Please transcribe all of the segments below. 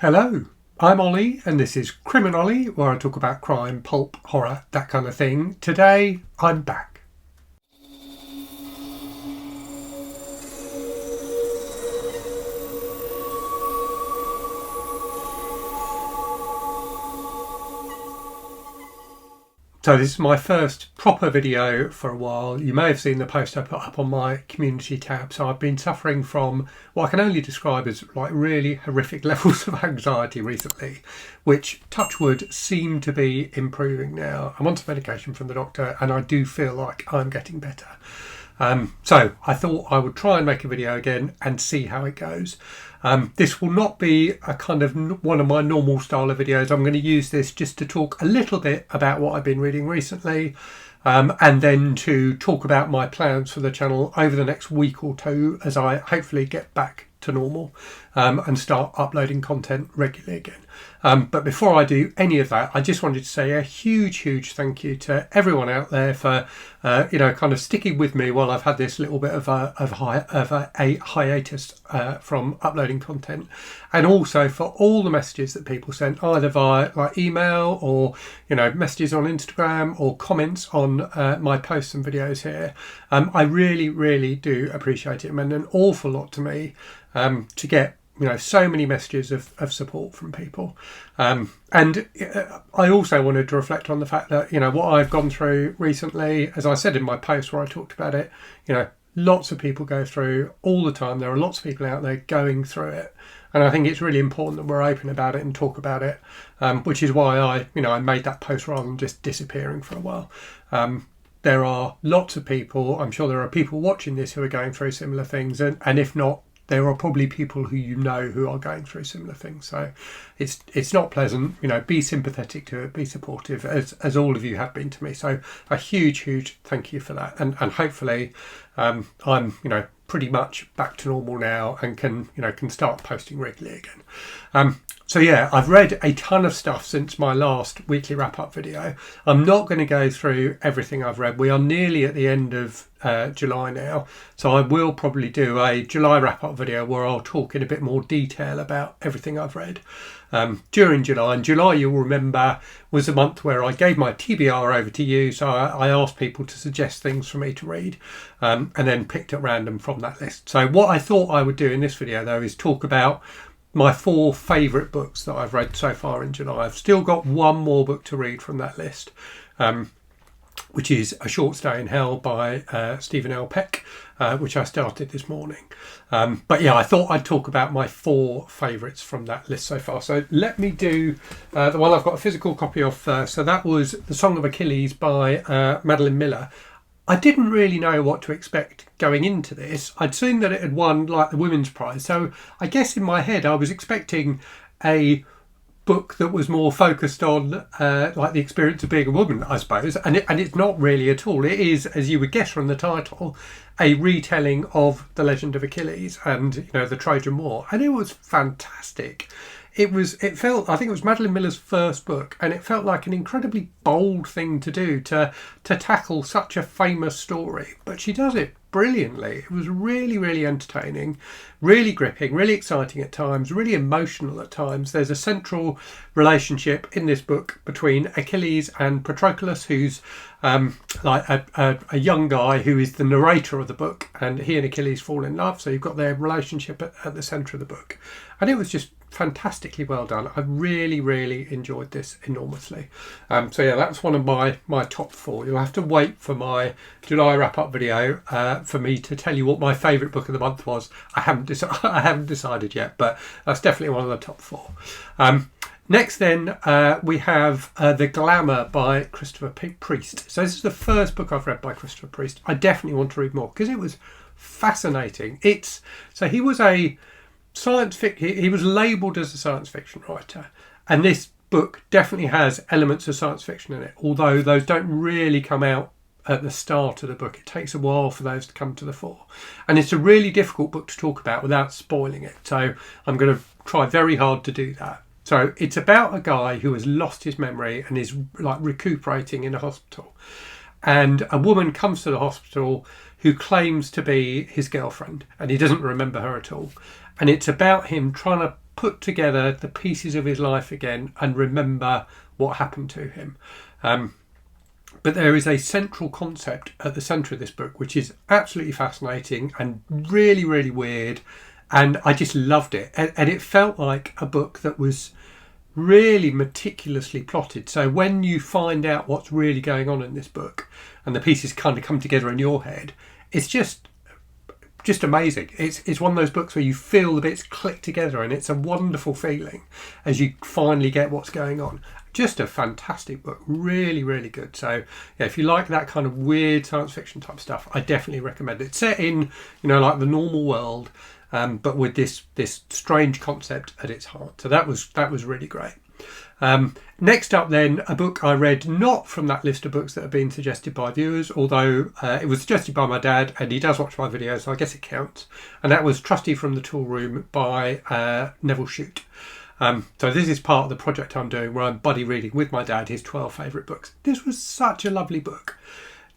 Hello, I'm Ollie and this is CriminOlly, where I talk about crime, pulp, horror, that kind of thing. Today I'm back. So this is my first proper video for a while. You may have seen the post I put up on my community tab. So I've been suffering from what I can only describe as like really horrific levels of anxiety recently, which, touch wood, seem to be improving now. I'm on some medication from the doctor and I do feel like I'm getting better. So I thought I would try and make a video again and see how it goes. This will not be a kind of one of my normal style of videos. I'm going to use this just to talk a little bit about what I've been reading recently, and then to talk about my plans for the channel over the next week or two as I hopefully get back to normal and start uploading content regularly again. But before I do any of that, I just wanted to say a huge thank you to everyone out there for kind of sticking with me while I've had this little bit of a hiatus from uploading content, and also for all the messages that people sent either via like email or messages on Instagram or comments on my posts and videos here. I really do appreciate it. It meant an awful lot to me to get so many messages of support from people, and I also wanted to reflect on the fact that what I've gone through recently, as I said in my post where I talked about it, lots of people go through all the time. There are lots of people out there going through it, and I think it's really important that we're open about it and talk about it, which is why I made that post rather than just disappearing for a while. There are lots of people, I'm sure there are people watching this who are going through similar things, and if not, there are probably people who who are going through similar things. So it's not pleasant. Be sympathetic to it, be supportive, as all of you have been to me. So a huge thank you for that. And hopefully I'm pretty much back to normal now and can start posting regularly again. So yeah, I've read a ton of stuff since my last weekly wrap-up video. I'm not going to go through everything I've read. We are nearly at the end of July now, so I will probably do a July wrap-up video where I'll talk in a bit more detail about everything I've read during July. And July, you'll remember, was a month where I gave my TBR over to you, so I asked people to suggest things for me to read, and then picked at random from that list. So what I thought I would do in this video, though, is talk about my 4 favourite books that I've read so far in July. I've still got one more book to read from that list, which is A Short Stay in Hell by Stephen L. Peck, which I started this morning. But yeah, I thought I'd talk about my 4 favourites from that list so far. So let me do the one I've got a physical copy of first. So that was The Song of Achilles by Madeline Miller. I didn't really know what to expect going into this. I'd seen that it had won like the Women's Prize, so I guess in my head I was expecting a book that was more focused on like the experience of being a woman, I suppose, and it's not really at all. It is, as you would guess from the title, a retelling of the legend of Achilles and the Trojan War, and it was fantastic. I think it was Madeline Miller's first book, and it felt like an incredibly bold thing to do to tackle such a famous story, but she does it brilliantly. It was really entertaining, really gripping, really exciting at times, really emotional at times. There's a central relationship in this book between Achilles and Patroclus, who's like a young guy who is the narrator of the book, and he and Achilles fall in love, so you've got their relationship at the centre of the book, and it was just fantastically well done. I really enjoyed this enormously. So yeah, that's one of my top 4. You'll have to wait for my July wrap-up video for me to tell you what my favourite book of the month was. I haven't decided yet, but that's definitely one of the top 4. Next then, we have The Glamour by Christopher Priest. So this is the first book I've read by Christopher Priest. I definitely want to read more because it was fascinating. So he was a he was labelled as a science fiction writer, and this book definitely has elements of science fiction in it, although those don't really come out at the start of the book. It takes a while for those to come to the fore, and it's a really difficult book to talk about without spoiling it, so I'm going to try very hard to do that. So it's about a guy who has lost his memory and is like recuperating in a hospital, and a woman comes to the hospital who claims to be his girlfriend, and he doesn't remember her at all. And it's about him trying to put together the pieces of his life again and remember what happened to him. But there is a central concept at the centre of this book which is absolutely fascinating and really, really weird, and I just loved it. And it felt like a book that was really meticulously plotted. So when you find out what's really going on in this book and the pieces kind of come together in your head, it's just amazing. It's one of those books where you feel the bits click together, and it's a wonderful feeling as you finally get what's going on. Just a fantastic book, really, really good. So yeah, if you like that kind of weird science fiction type stuff, I definitely recommend it. It's set in, like the normal world, but with this strange concept at its heart. So that was really great. Next up then, a book I read not from that list of books that have been suggested by viewers, although it was suggested by my dad and he does watch my videos, so I guess it counts. And that was Trusty from the Tool Room by Neville Shute. So this is part of the project I'm doing where I'm buddy reading with my dad his 12 favourite books. This was such a lovely book.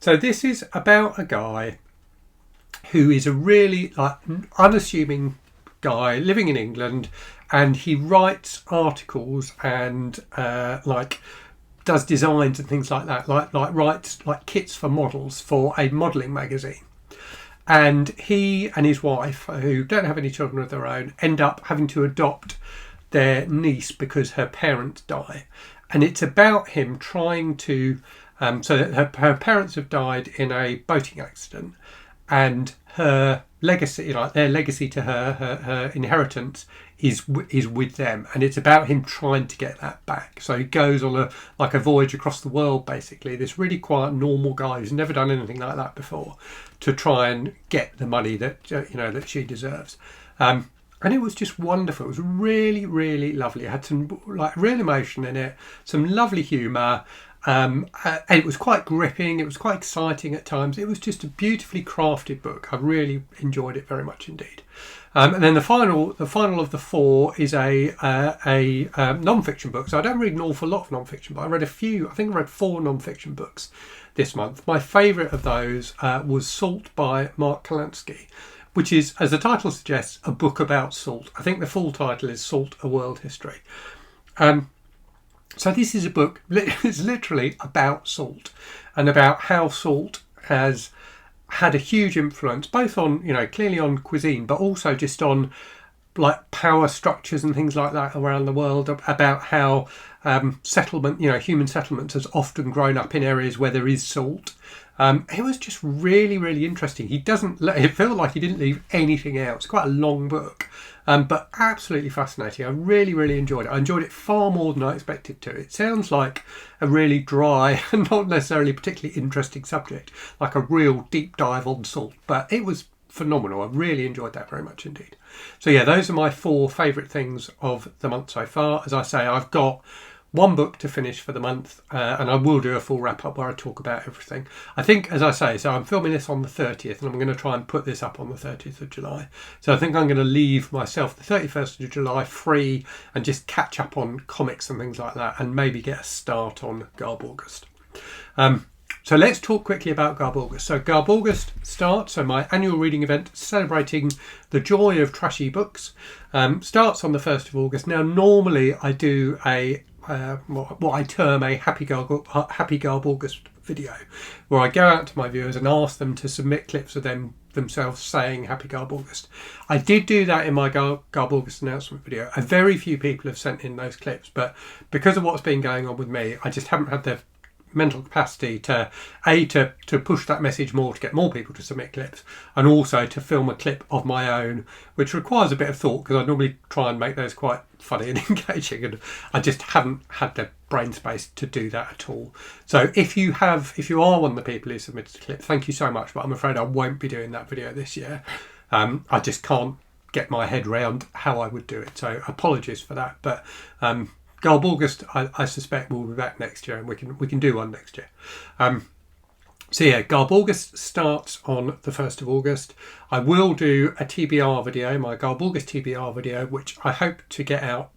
So this is about a guy who is a really unassuming guy living in England, and he writes articles and does designs and things like that, writes kits for models for a modelling magazine. And he and his wife, who don't have any children of their own, end up having to adopt their niece because her parents die. And it's about him trying to so that her parents have died in a boating accident, and her legacy, their legacy to her inheritance is with them, and it's about him trying to get that back. So he goes on a voyage across the world, basically, this really quiet normal guy who's never done anything like that before, to try and get the money that that she deserves. And it was just wonderful. It was really, really lovely. It had some real emotion in it, some lovely humour. And it was quite gripping. It was quite exciting at times. It was just a beautifully crafted book. I really enjoyed it very much indeed. And then the final of the four is a non-fiction book. So I don't read an awful lot of non-fiction, but I read a few. I think I read 4 non-fiction books this month. My favourite of those was Salt by Mark Kalansky, which is, as the title suggests, a book about salt. I think the full title is Salt: A World History. So this is a book it's literally about salt, and about how salt has had a huge influence both on, clearly on cuisine, but also just on power structures and things like that around the world, about how settlement, human settlements has often grown up in areas where there is salt. It was just really, really interesting. It felt like he didn't leave anything out. It's quite a long book, but absolutely fascinating. I really, really enjoyed it. I enjoyed it far more than I expected to. It sounds like a really dry and not necessarily particularly interesting subject, like a real deep dive on salt, but it was phenomenal. I really enjoyed that very much indeed. So yeah, those are my 4 favourite things of the month so far. As I say, I've got 1 book to finish for the month, and I will do a full wrap up where I talk about everything. I think, as I say, so I'm filming this on the 30th, and I'm going to try and put this up on the 30th of July. So I think I'm going to leave myself the 31st of July free and just catch up on comics and things like that, and maybe get a start on Garb August. So let's talk quickly about Garb August. So Garb August starts, so my annual reading event celebrating the joy of trashy books, starts on the 1st of August. Now, normally I do what I term a Happy Garb August video, where I go out to my viewers and ask them to submit clips of themselves saying Happy Garb August. I did do that in my Garb August announcement video. A very few people have sent in those clips, but because of what's been going on with me, I just haven't had the mental capacity to push that message more, to get more people to submit clips, and also to film a clip of my own, which requires a bit of thought, because I normally try and make those quite funny and engaging, and I just haven't had the brain space to do that at all. So if you are one of the people who submitted a clip, thank you so much, but I'm afraid I won't be doing that video this year. I just can't get my head around how I would do it, so apologies for that. But Garb August, I suspect, will be back next year, and we can do one next year. So yeah, Garb August starts on the 1st of August. I will do a TBR video, my Garb August TBR video, which I hope to get out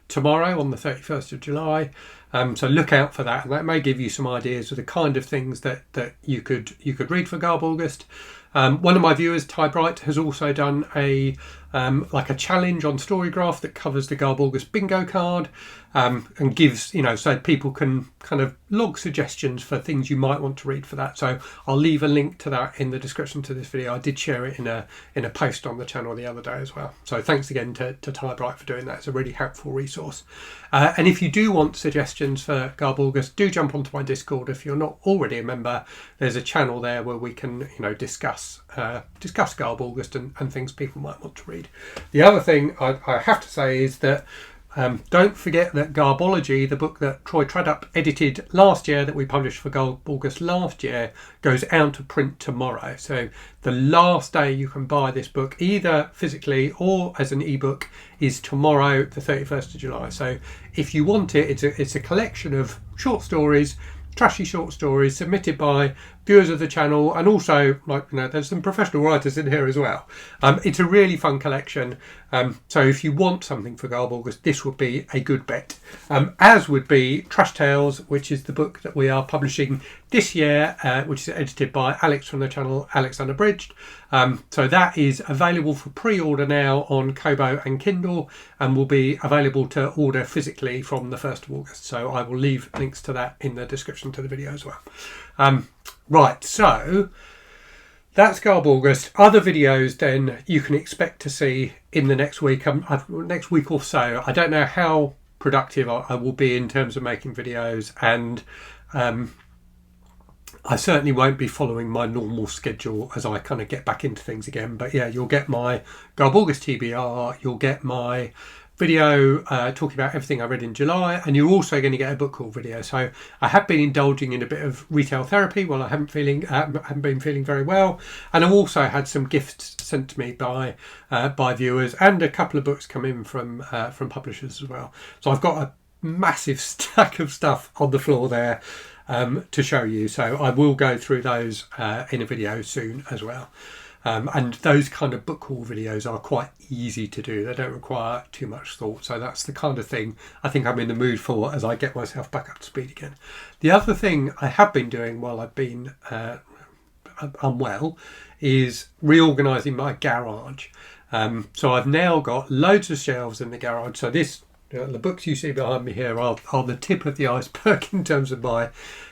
tomorrow on the 31st of July. So look out for that, and that may give you some ideas of the kind of things that you could read for Garb August. One of my viewers, Ty Bright, has also done a like a challenge on Storygraph that covers the Garb August bingo card, and gives, so people can kind of log suggestions for things you might want to read for that. So I'll leave a link to that in the description to this video. I did share it in a post on the channel the other day as well. So thanks again to Ty Bright for doing that. It's a really helpful resource. And if you do want suggestions for Garb August, do jump onto my Discord. If you're not already a member, there's a channel there where we can discuss Garb August and things people might want to read. The other thing I have to say is that don't forget that Garbology, the book that Troy Tradup edited last year, that we published for Garb August last year, goes out of print tomorrow. So the last day you can buy this book, either physically or as an ebook, is tomorrow, the 31st of July. So if you want it, it's a collection of short stories, trashy short stories submitted by viewers of the channel, and also there's some professional writers in here as well. It's a really fun collection, so if you want something for Garb August, this would be a good bet, as would be Trash Tales, which is the book that we are publishing this year, which is edited by Alex from the channel Alex Unabridged. So that is available for pre-order now on Kobo and Kindle, and will be available to order physically from the 1st of August. So I will leave links to that in the description to the video as well. Right, so that's Garb August. Other videos then you can expect to see in the next week, next week or so. I don't know how productive I will be in terms of making videos, and I certainly won't be following my normal schedule as I kind of get back into things again. But yeah, you'll get my Garb August TBR, you'll get my video talking about everything I read in July, and you're also going to get a book haul video. So I have been indulging in a bit of retail therapy while I haven't been feeling very well, and I've also had some gifts sent to me by viewers, and a couple of books come in from publishers as well. So I've got a massive stack of stuff on the floor there to show you. So I will go through those in a video soon as well. And those kind of book haul videos are quite easy to do. They don't require too much thought. So that's the kind of thing I think I'm in the mood for as I get myself back up to speed again. The other thing I have been doing while I've been unwell is reorganising my garage. So I've now got loads of shelves in the garage. So this, the books you see behind me here are the tip of the iceberg in terms of my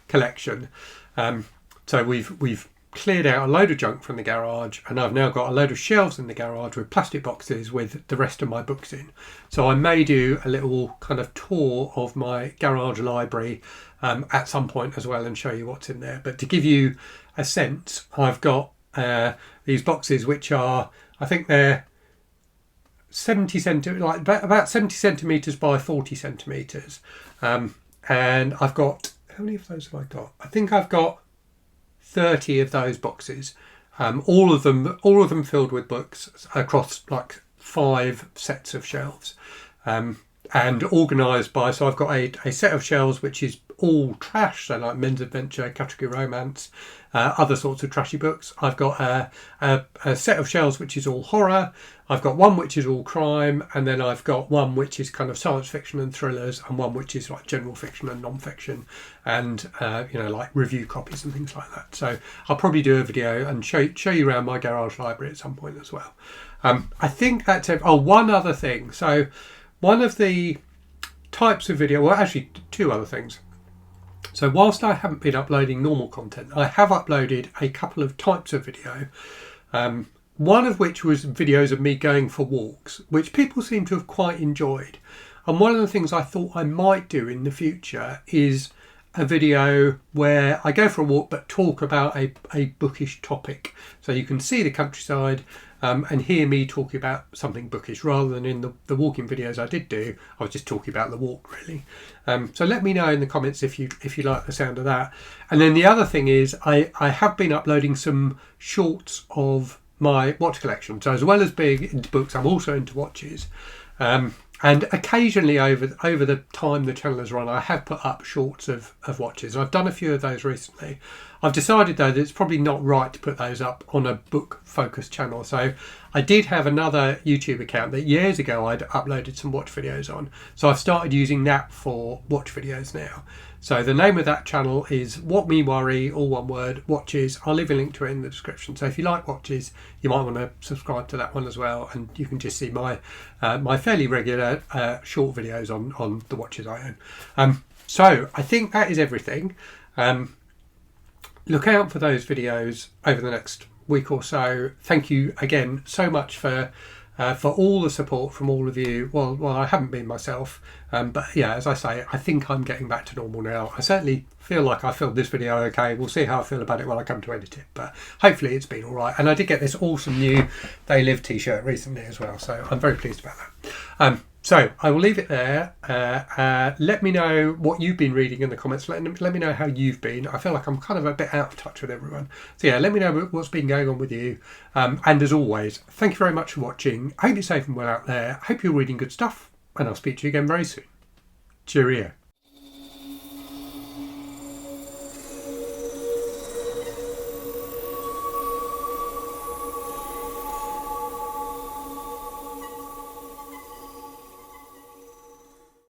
collection. So we've cleared out a load of junk from the garage, and I've now got a load of shelves in the garage with plastic boxes with the rest of my books in. So I may do a little kind of tour of my garage library at some point as well, and show you what's in there. But to give you a sense, I've got these boxes which are, I think they're 70 centimeters, like about 70 centimeters by 40 centimeters, and I've got, how many of those have I got? I think I've got 30 of those boxes, all of them filled with books across like 5 sets of shelves, and organised by, so I've got a set of shelves which is all trash, so like men's adventure, category romance, other sorts of trashy books. I've got a set of shelves which is all horror. I've got one which is all crime, and then I've got one which is kind of science fiction and thrillers, and one which is like general fiction and non-fiction, and like review copies and things like that. So I'll probably do a video and show you around my garage library at some point as well. I think that's it. Oh, one other thing. So one of the types of video, well, actually 2 other things. So whilst I haven't been uploading normal content, I have uploaded a couple of types of video, one of which was videos of me going for walks, which people seem to have quite enjoyed. And one of the things I thought I might do in the future is a video where I go for a walk but talk about a bookish topic. So you can see the countryside and hear me talking about something bookish, rather than in the walking videos I did do, I was just talking about the walk really. So let me know in the comments if you like the sound of that. And then the other thing is I have been uploading some shorts of my watch collection. So as well as being into books, I'm also into watches. And occasionally over the time the channel has run, I have put up shorts of watches. I've done a few of those recently. I've decided though that it's probably not right to put those up on a book focused channel. So I did have another YouTube account that years ago I'd uploaded some watch videos on. So I've started using that for watch videos now. So the name of that channel is What Me Worry, all one word, watches. I'll leave a link to it in the description. So if you like watches, you might want to subscribe to that one as well. And you can just see my my fairly regular short videos on the watches I own. So I think that is everything. Look out for those videos over the next week or so. Thank you again so much for all the support from all of you. Well, I haven't been myself, but yeah, as I say, I think I'm getting back to normal now. I certainly feel like I filmed this video okay. We'll see how I feel about it when I come to edit it, but hopefully it's been all right. And I did get this awesome new They Live t-shirt recently as well, so I'm very pleased about that. So I will leave it there. Let me know what you've been reading in the comments. Let me know how you've been. I feel like I'm kind of a bit out of touch with everyone. So yeah, let me know what's been going on with you. And as always, thank you very much for watching. I hope you're safe and well out there. I hope you're reading good stuff. And I'll speak to you again very soon. Cheerio.